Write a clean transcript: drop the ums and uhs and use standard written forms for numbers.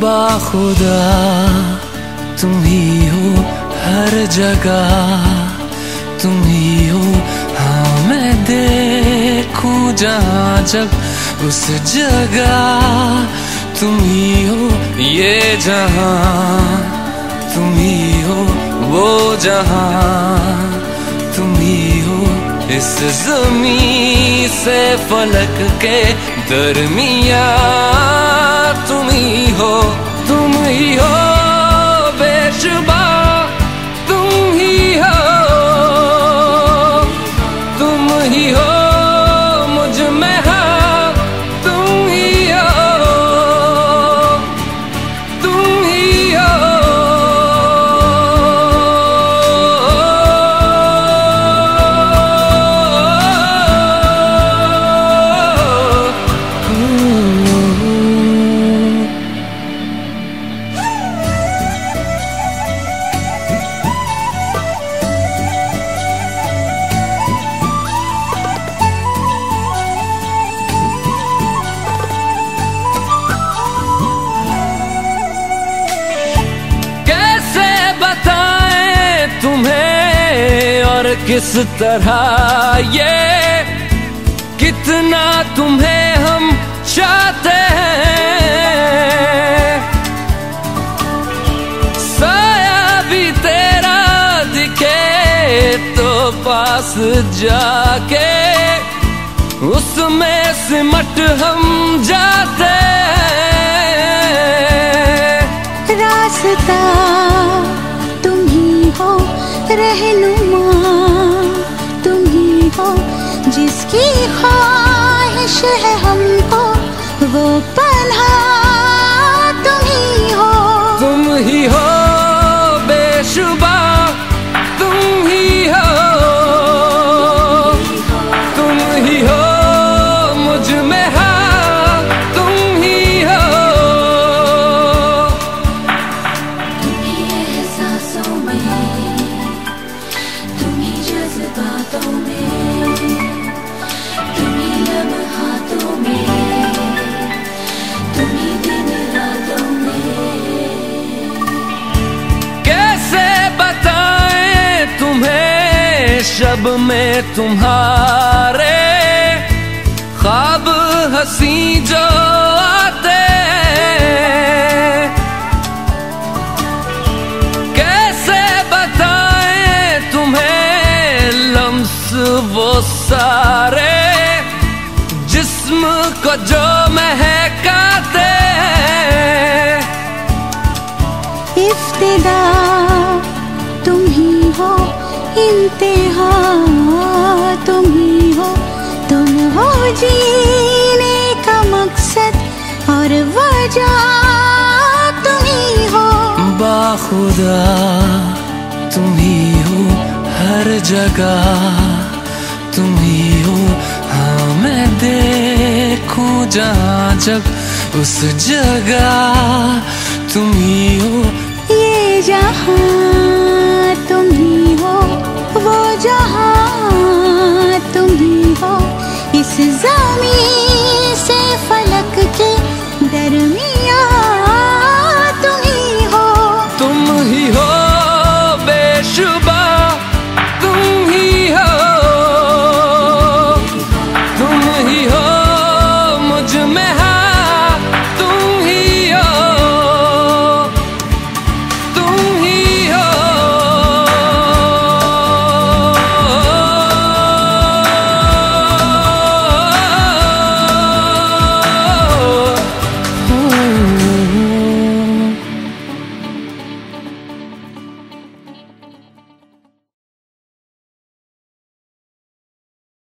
बाखुदा तुम ही हो हर जगह, तुम ही हो। हाँ मैं देखूं जहाँ जब उस जगह तुम ही हो। ये जहाँ तुम ही हो, वो जहाँ तुम ही हो। इस ज़मीं से फलक के दरमिया तुम ही हो, तुम ही हो बेशुबा, तुम ही हो, तुम ही हो मुझ में हाँ, तुम ही हो, तुम ही हो। किस तरह ये कितना तुम्हें हम चाहते हैं। साया भी तेरा दिखे तो पास जाके उसमें सिमट हम जाते हैं। रास्ता तुम ही हो, रहनुमा तुम ही हो, जिसकी ख्वाहिश है हमको वो पनाह तुम ही हो। तुम ही हो बेशुबा, तुम ही हो, तुम ही हो मुझ में हाँ, तुम ही हो। तुम ही एहसासों में, तुम ही जज्बातों में, तुम ही लम्हातों में, तुम ही दिन रातों में। कैसे बताएं तुम्हें शब में तुम्हारे ख्वाब हंसी जो आते हैं। कैसे बताएं तुम्हें लम्स वो सारे जिस्म को जो महकाते हैं। इफ्तिदा तुम ही हो, इंतहा तुम ही हो, तुम हो जीने का मकसद और वजह तुम ही हो। बाखुदा तुम ही हो हर जगह, तुम ही हो। हाँ मैं देखूं जहाँ जब उस जगह तुम ही हो। ये जहाँ तुम ही हो, वो जहाँ